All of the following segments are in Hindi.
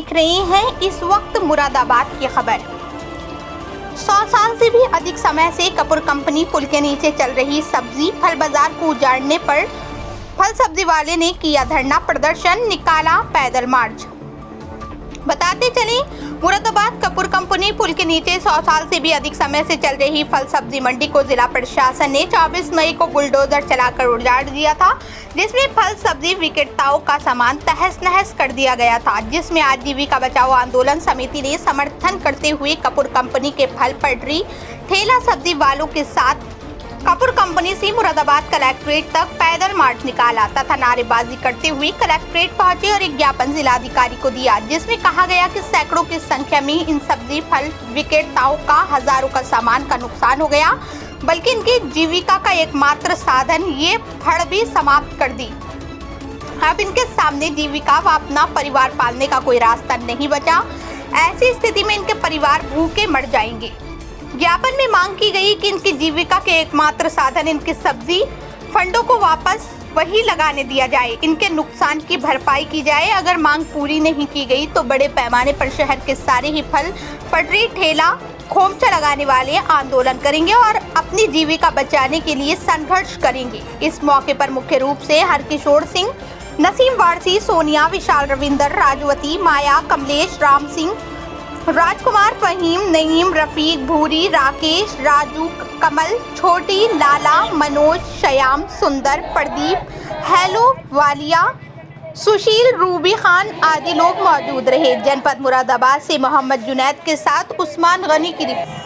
देख रहे हैं इस वक्त मुरादाबाद की खबर। 100 साल से भी अधिक समय से कपूर कंपनी पुल के नीचे चल रही सब्जी फल बाजार को उजाड़ने पर फल सब्जी वाले ने किया धरना प्रदर्शन, निकाला पैदल मार्च। बताते चले, मुरादाबाद कपूर कंपनी पुल के नीचे 100 साल से भी अधिक समय से चल रही फल सब्जी मंडी को जिला प्रशासन ने 24 मई को बुलडोजर चलाकर उजाड़ दिया था, जिसमें फल सब्जी विक्रेताओं का सामान तहस नहस कर दिया गया था, जिसमें आजीविका बचाओ आंदोलन समिति ने समर्थन करते हुए कपूर कंपनी के फल पटरी ठेला सब्जी वालों के साथ कपूर कंपनी से मुरादाबाद कलेक्ट्रेट तक पैदल मार्च निकाला तथा नारेबाजी करते हुए कलेक्ट्रेट पहुंचे और एक ज्ञापन जिलाधिकारी को दिया, जिसमें कहा गया कि सैकड़ों की संख्या में इन सब्जी फल विक्रेताओं का हजारों का सामान का नुकसान हो गया, बल्कि इनकी जीविका का एकमात्र साधन ये फल भी समाप्त कर दी। अब इनके सामने जीविका व अपना परिवार पालने का कोई रास्ता नहीं बचा। ऐसी स्थिति में इनके परिवार भूखे मर जाएंगे। ज्ञापन में मांग की गई कि इनकी जीविका के एकमात्र साधन इनकी सब्जी फंडों को वापस वही लगाने दिया जाए, इनके नुकसान की भरपाई की जाए। अगर मांग पूरी नहीं की गई तो बड़े पैमाने पर शहर के सारे ही फल पटरी ठेला खोमचा लगाने वाले आंदोलन करेंगे और अपनी जीविका बचाने के लिए संघर्ष करेंगे। इस मौके पर मुख्य रूप से हरकिशोर सिंह, नसीम वारसी, सोनिया, विशाल, रविंदर, राजवती, माया, कमलेश, राम सिंह, राजकुमार, फहीम, नईम, रफीक, भूरी, राकेश, राजू, कमल, छोटी, लाला, मनोज, श्याम, सुंदर, प्रदीप, हेलो, वालिया, सुशील, रूबी खान आदि लोग मौजूद रहे। जनपद मुरादाबाद से मोहम्मद जुनैद के साथ उस्मान गनी की रिपोर्ट।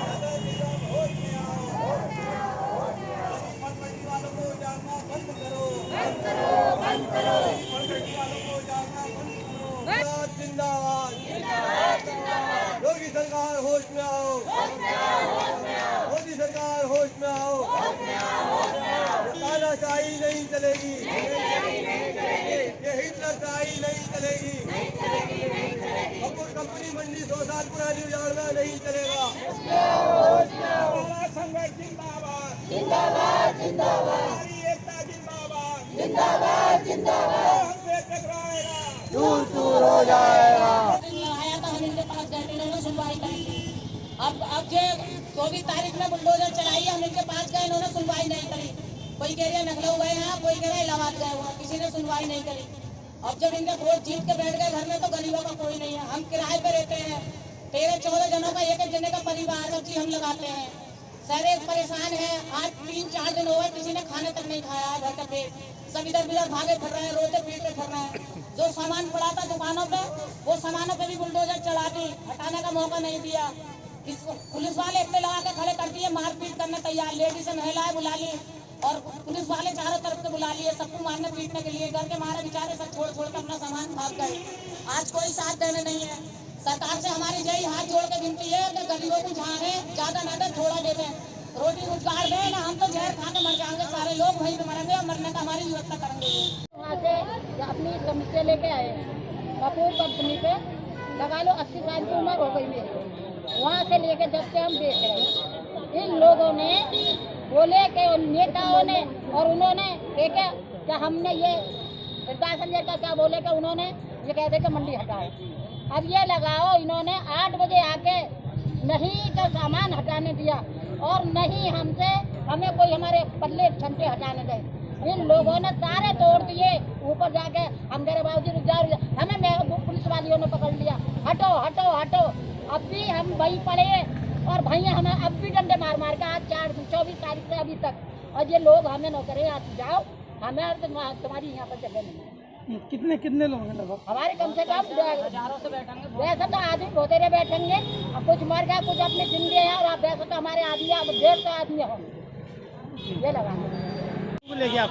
योगी सरकार होश में आओ, मोदी सरकार होश में आओ, तानाशाही नहीं चलेगी, ये हिटलरशाही नहीं चलेगी, कपूर कंपनी मंडी 100 साल पुरानी उजाड़ना नहीं चलेगा। संघर्ष जिंदाबाद, जिंदाबाद, जिंदाबाद, हमारी एकता जिंदाबाद, जिंदाबाद, जिंदाबाद, हमसे टकराएगा दूर दूर हो जाएगा। अब जो 24 तारीख में बुलडोजर चलाई है, हम इनके पास गए, इन्होंने सुनवाई नहीं करी। कोई कह रहा है लखनऊ गए हैं, कोई कह रहा है इलाहाबाद गए हुआ, किसी ने सुनवाई नहीं करी। अब जब इनके वोट जीत के बैठ गए घर में तो गरीबों का कोई नहीं है। हम किराए पे रहते हैं, 13-14 जनों का एक जने का परिवार सब्जी हम लगाते हैं। सारे परेशान है। आज 3-4 दिन हो गए, किसी ने खाने तक नहीं खाया है घर का पेट। सब इधर उधर भागे फिर रहे हैं, रोते पीटते फिर रहे हैं। जो सामान पड़ा था दुकानों पे, वो सामानों पे भी बुलडोजर चला दी, हटाने का मौका नहीं दिया। पुलिस वाले इतने लगा के खड़े कर दिए, मारपीट करने तैयार। लेडीज महिलाएं बुला ली और पुलिस वाले चारों तरफ से बुला लिए, सबको मारने पीटने के लिए। घर के मारे बेचारे सब छोड़ छोड़ कर अपना सामान भाग गए। आज कोई साथ देने नहीं है। सरकार से हमारी यही हाथ जोड़ के विनती है कि गरीबों को झाड़े, ज्यादा ना थोड़ा दे दें, रोटी रोजगार दें, ना हम तो जहर खा के मर जाएंगे। सारे लोग वहीं पे मरेंगे और मरने का हमारी व्यवस्था करेंगे। वहाँ से अपनी समस्या लेके आए कपूर कंपनी पे, लगा लो 80 साल की उम्र हो गई मेरी। वहाँ से लेके जब से हम देख रहे हैं, इन लोगों ने बोले कि नेताओं ने और उन्होंने क्या हमने ये प्रशासन का क्या बोले कि उन्होंने ये कहते कि मंडी हटाओ। अब ये लगाओ, इन्होंने 8 बजे आके नहीं तो सामान हटाने दिया और नहीं हमें कोई हमारे पल्ले छंटे हटाने गए। इन लोगों ने सारे तोड़ दिए। ऊपर जाके हम मेरे बाबूजी रुक जाओ, हमें पुलिस वालियों ने पकड़ लिया, हटो हटो हटो। अब भी हम वहीं पड़े और भैया हमें अब भी डंडे मार मार के आज 24 तारीख से अभी तक। और ये लोग हमें न करे, आप जाओ, हमें तुम्हारी यहाँ पर जगह नहीं। कितने लोग हैं लगभग? हमारे कम से कम हजारों से बैठेंगे। वैसे तो आदमी बहुत देर बैठेंगे, अब कुछ मर गया, कुछ अपने जिंदगी है। और आप वैसे तो हमारे आदमी 150 आदमी होंगे। ये लगा लेके आप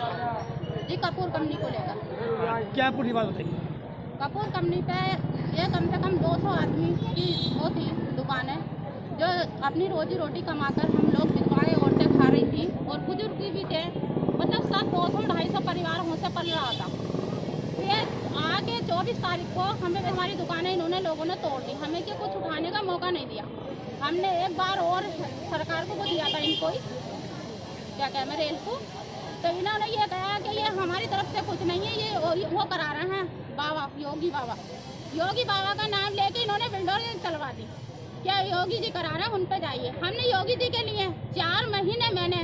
जी कपूर कंपनी को लेकर क्या पूरी बात बताइए? कपूर कंपनी पे ये कम से कम 200 आदमी की वो थी दुकानें, जो अपनी रोजी रोटी कमाकर हम लोग दुकानें औरतें खा रही थी और बुजुर्ग भी थे। मतलब सब 200-250 परिवार हमसे पल रहा था। फिर आगे 24 तारीख को हमें हमारी दुकानें इन्होंने लोगों ने तोड़ दी। हमें क्या कुछ उठाने का मौका नहीं दिया। हमने एक बार और सरकार को दिया था, इनको ही क्या कहते हैं रेल को, तो इन्होंने ये कहा कि ये हमारी तरफ से कुछ नहीं है, ये वो करा रहे हैं बाबा, योगी बाबा का नाम लेके इन्होंने बिल्डोर चलवा दी। क्या योगी जी करा रहे हैं, उन पे जाइए। हमने योगी जी के लिए 4 महीने मैंने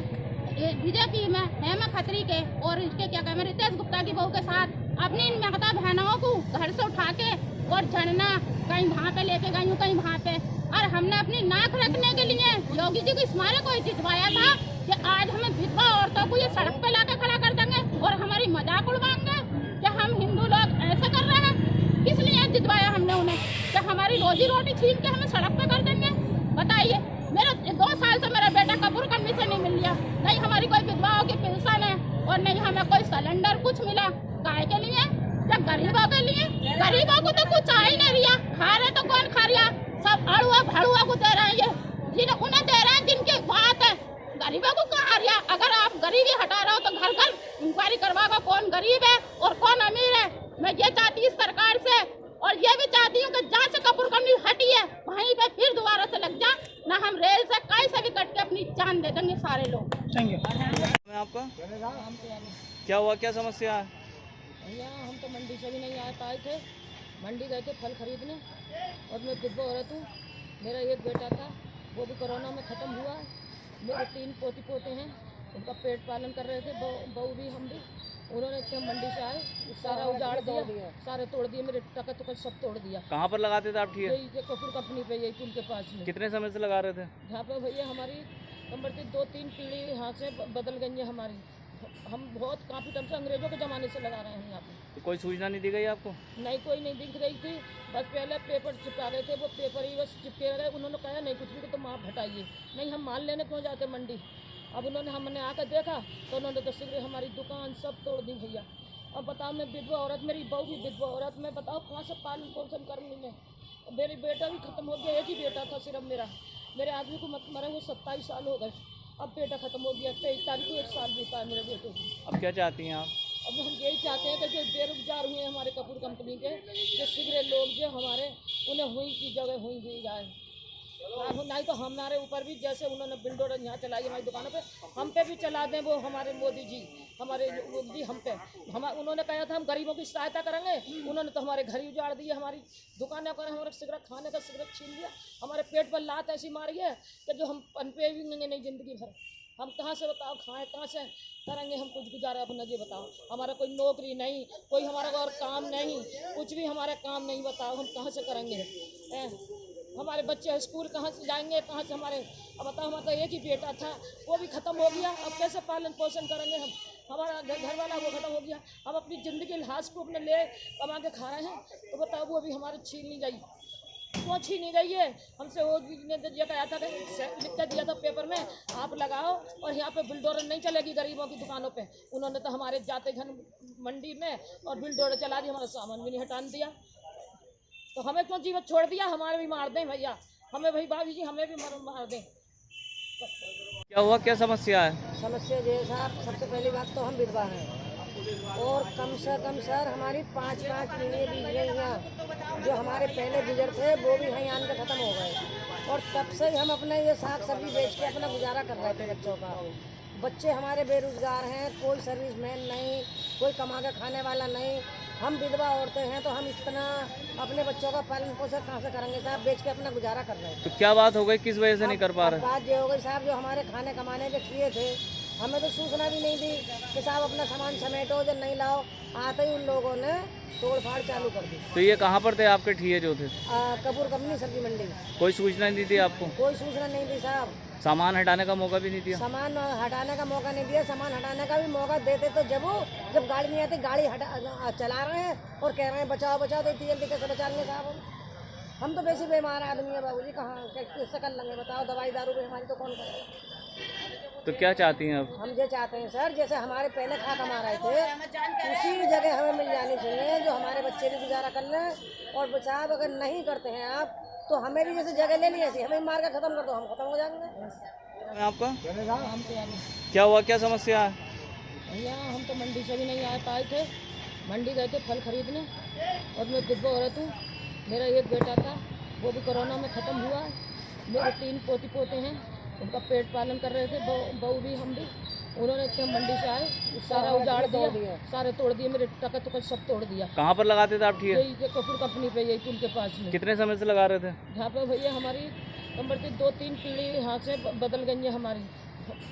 बीजेपी में हेमा खत्री के और इसके क्या कहते हैं रितेश गुप्ता की बहू के साथ अपनी माता बहनों को घर से उठा के और झरना कहीं वहाँ पे लेके गई हूँ, कहीं वहाँ पे, और हमने अपनी नाक रखने के लिए योगी जी को स्मारक को जितवाया था कि आज हमें विधवा औरतों को ये सड़क पे लाके खड़ा कर देंगे और हमारी मजाक उड़वाएंगे कि हम हिंदू लोग ऐसा कर रहे हैं। किस लिए जितवाया हमने उन्हें कि हमारी रोजी रोटी छीन के हमें सड़क पे कर देंगे? बताइए। मेरा 2 साल से मेरा बेटा कपूर कमी से नहीं मिल लिया, नहीं हमारी कोई विधवाओं की पेंशन है और नहीं हमें कोई सिलेंडर कुछ मिला। काहे के लिए? क्या गरीबों के लिए? गरीबों को तो कुछ आ ही नहीं रिया, खा रहे तो कौन खा रिया? सब अड़ुआ भड़ुआ को दे रहे हैं, ये जिन्हें उन्हें दे रहे हैं जिनकी बात है। गरीबों को कहाँ रिया? अगर आप गरीबी हटा रहे हो तो घर घर इंक्वायरी करवाओ कौन गरीब है और कौन अमीर है। मैं ये चाहती हूँ सरकार से, और ये भी चाहती हूँ कि जहाँ से कपूर कमी हटी है वहीं पे फिर दोबारा से लग जा, ना हम रेल से कहीं से भी कट के अपनी जान दे देंगे सारे लोग। मैं आपका क्या हुआ, क्या समस्या है? भैया हम तो मंडी से भी नहीं आ पाए थे, मंडी गए थे फल खरीदने, और मैं विधवा औरत हूँ। मेरा एक बेटा था, वो भी कोरोना में ख़त्म हुआ। मेरे 3 पोती पोते हैं, उनका पेट पालन कर रहे थे, बहू भी हम भी। उन्होंने हम मंडी से आए, सारा उजाड़ दिया, सारे तोड़ दिए, मेरे टका टुका सब तोड़ दिया। कहाँ पर लगाते थे आप ठिया? ये कपूर कंपनी पे, यही पुल के पास में। कितने समय से लगा रहे थे? यहाँ पे भैया हमारी नंबर 2-3 पीढ़ी यहाँ से बदल गई है हमारी। हम बहुत काफ़ी टाइम से अंग्रेजों के ज़माने से लगा रहे हैं यहाँ पे। तो कोई सूचना नहीं दी गई आपको? नहीं, कोई नहीं दिख रही थी। बस पहले पेपर चिपका गए थे, वो पेपर ही बस चिपके रहे। उन्होंने कहा नहीं कुछ भी तो माप हटाइए, नहीं हम माल लेने क्यों जाते मंडी। अब उन्होंने हमने आकर देखा तो उन्होंने तो शीघ्र हमारी दुकान सब तोड़ दी भैया। अब बताओ, मैं विधवा औरत, मेरी बहू भी विधवा औरत, मैं बताओ कहाँ से पालन पोषण करूँगी मैं? मेरी बेटा भी ख़त्म हो गया, एक ही बेटा था सिर्फ मेरा। मेरे आदमी को मत मरे हुए 27 साल हो गए, अब बेटा ख़त्म हो गया। 23 तारीख को 1 साल बीता है मेरे बेटे को। अब क्या चाहती हैं आप? अब हम यही चाहते हैं कि जो बेरोजगार हुए हैं हमारे कपूर कंपनी के, जो शीघ्र लोग जो हमारे, उन्हें हुई की जगह हुई दी जाए। नहीं तो हमारे ऊपर भी जैसे उन्होंने बिल्डोर यहाँ चलाई हमारी दुकानों पे, हम पे भी चला दें वो हमारे मोदी जी, हमारे मोदी हम पे। उन्होंने कहा था हम गरीबों की सहायता करेंगे, उन्होंने तो हमारे घर ही उजाड़ दिए, हमारी दुकानें पर हमारे सिगरेट खाने का सिगरेट छीन लिया, हमारे पेट पर लात ऐसी मारी है कि जो हम पनपे भी नहीं ज़िंदगी भर। हम कहाँ से बताओ खाएं, कहाँ से करेंगे हम कुछ गुजारा अपना? ये बताओ, हमारा कोई नौकरी नहीं, कोई हमारा और काम नहीं, कुछ भी हमारा काम नहीं। बताओ हम कहाँ से करेंगे? हमारे बच्चे स्कूल कहाँ से जाएंगे, कहाँ से हमारे? अब बताओ, हमारा तो एक ही बेटा था, वो भी ख़त्म हो गया, अब कैसे पालन पोषण करेंगे हम? हमारा घर वाला वो ख़त्म हो गया, हम अपनी ज़िंदगी लाश को अपने ले कमा के खा रहे हैं, तो बताओ वो भी हमारे छीन नहीं गई। क्यों छीनी गई है हमसे? वो ने ये कहा था, लिख कर दिया था पेपर में, आप लगाओ और यहाँ पे बिल्डोर नहीं चलेगी गरीबों की दुकानों पे। उन्होंने तो हमारे जाते घर मंडी में और बिल्डोर चला दी, हमारा सामान भी नहीं हटान दिया। तो हमें क्यों जीवन छोड़ दिया? हमारे भी मार दें भैया, हमें भाई भाभी जी हमें भी मार दें। क्या हुआ, क्या समस्या है? समस्या ये साहब, सबसे पहली बात तो हम विधवा हैं और कम से कम सर हमारी 5-5 पीढ़ी बीत गई हैं। जो हमारे पहले बुजुर्ग थे वो भी हैं आन के ख़त्म हो गए, और तब से ही हम अपने ये साग सब्जी बेच के अपना गुजारा कर रहे थे बच्चों का। बच्चे हमारे बेरोजगार हैं, कोई सर्विसमैन नहीं, कोई कमा के खाने वाला नहीं। हम विधवा औरतें हैं तो हम इतना अपने बच्चों का पालन पोषण कहाँ से करेंगे साहब? बेच के अपना गुजारा कर रहे हैं। तो क्या बात हो गई, किस वजह से नहीं कर पा रहे? बात ये हो गई साहब, जो हमारे खाने कमाने के किए थे, हमें तो सूचना भी नहीं दी कि साहब अपना सामान समेटो, जब नहीं लाओ। आते ही उन लोगों ने तोड़ फाड़ चालू कर दी। तो ये कहाँ पर थे आपके ठिये जो थे? कपूर कंपनी सब्जी मंडी। कोई सूचना नहीं दी आपको? कोई सूचना नहीं दी साहब। सामान हटाने का मौका भी नहीं दिया? सामान हटाने का मौका नहीं दिया। सामान हटाने का भी मौका देते तो जब गाड़ी नहीं आती, गाड़ी चला रहे हैं और कह रहे हैं बचाओ बचाओ, तो इतनी जल्दी कैसे बचाएंगे साहब? हम तो वैसे बीमार आदमी है बाबूजी, कहाँ किससे कर लेंगे बताओ? दवाई दारू भी हमारी तो कौन करेगा? तो क्या चाहती हैं आप? हम ये चाहते हैं सर, जैसे हमारे पहले खा कमा रहे थे उसी जगह हमें मिल जानी चाहिए, जो हमारे बच्चे भी गुजारा कर लें। और साहब अगर नहीं करते हैं आप तो हमें भी जैसे जगह ले ली, ऐसी हमें मार कर ख़त्म कर दो, हम ख़त्म हो जाएंगे। आपका हम तो क्या हुआ, क्या समस्या है? भैया हम तो मंडी से भी नहीं आ पाए थे, मंडी गए थे फल खरीदने, और मैं विधवा औरत हूँ। मेरा एक बेटा था, वो भी कोरोना में ख़त्म हुआ। मेरे 3 पोती पोते हैं, उनका पेट पालन कर रहे थे, बहू भी हम भी। उन्होंने इतने मंडी से आए सारा उजाड़ दिया, सारे तोड़ दिए, मेरे टका टुका सब तोड़ दिया। कहाँ पर लगाते थे आप ठिया? यही के कपूर कंपनी पे, यही पुल के पास में। कितने समय से लगा रहे थे? यहाँ पे भैया हमारी नंबर की 2-3 पीढ़ी यहाँ से बदल गई है हमारी।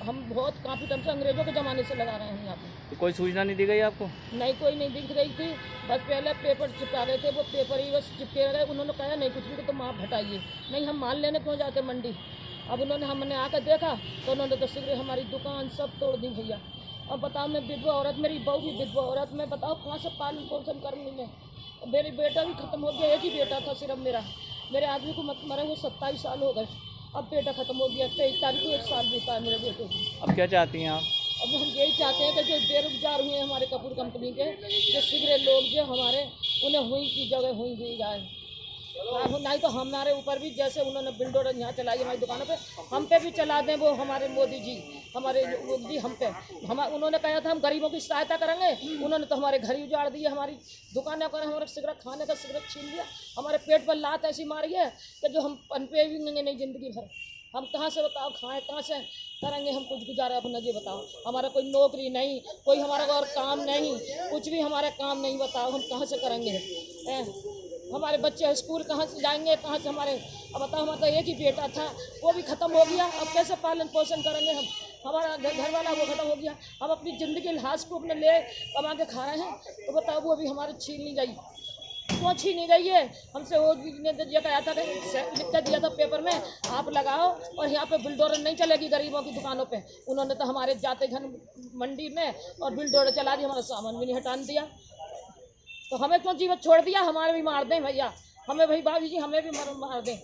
हम बहुत काफ़ी टाइम से अंग्रेजों के ज़माने से लगा रहे हैं यहाँ पे। तो कोई सूचना नहीं दी गई आपको? नहीं, कोई नहीं दिख रही थी। बस पहले पेपर चिपका गए थे, वो पेपर ही बस चिपके गए। उन्होंने कहा नहीं कुछ भी तो तुम आप हटाइए। नहीं, हम माल लेने क्यों जाते मंडी। अब उन्होंने हमने आकर देखा तो उन्होंने तो शीघ्र हमारी दुकान सब तोड़ दी भैया। अब बताओ, मैं विधवा औरत, मेरी बहू भी विधवा औरत, मैं बताओ कहाँ से पालन पोषण करूँगी मैं। मेरी बेटा भी ख़त्म हो गया, एक ही बेटा था सिर्फ मेरे आदमी को मरे हुए 27 साल हो गए। अब बेटा ख़त्म हो गया, 23 तारीख को 1 साल बीता है मेरे बेटे को। अब क्या चाहती हैं आप? अब हम यही चाहते हैं कि जो बेरोजगार हुए हैं हमारे कपूर कंपनी के, जो शीघ्र लोग जो हमारे, उन्हें हुई की जगह हुई दी जाए। नहीं तो हमारे ऊपर भी जैसे उन्होंने बिल्डोर यहाँ चलाई हमारी दुकानों पे, हम पे भी चला दें वो हमारे मोदी जी, हमारे मोदी जी हम पे। उन्होंने कहा था हम गरीबों की सहायता करेंगे, उन्होंने तो हमारे घर ही उजाड़ दिए, हमारी दुकानें कर, हमारे सिगरेट खाने का सिगरेट छीन लिया, हमारे पेट पर लात ऐसी मारी है कि जो हम पनपे भी नहीं ज़िंदगी भर। हम कहाँ से बताओ खाएं, कहाँ से करेंगे हम कुछ गुजारा अपना, ये बताओ। हमारा कोई नौकरी नहीं, कोई हमारा और काम नहीं, कुछ भी हमारा काम नहीं, बताओ हम कहाँ से करेंगे। हमारे बच्चे स्कूल कहाँ से जाएंगे, कहाँ से हमारे, अब बताओ, हमारा तो एक ही बेटा था, वो भी ख़त्म हो गया। अब कैसे पालन पोषण करेंगे हम। हमारा घर वाला वो ख़त्म हो गया, हम अपनी ज़िंदगी लाश को अपने ले कमा के खा रहे हैं, तो बताओ वो भी हमारी छीन ली गई। क्यों छीनी गई है हमसे? वो ने ये कहा था कि लिख कर दिया था पेपर में, आप लगाओ और यहाँ पे बुलडोजर नहीं चलेगी गरीबों की दुकानों पे। उन्होंने तो हमारे जाते घर मंडी में और बुलडोजर चला दी, हमारा सामान भी नहीं हटाने दिया। तो हमें क्यों जीवन छोड़ दिया? हमारे भी मार दें भैया, हमें भाई भाभी जी, हमें भी मार दें।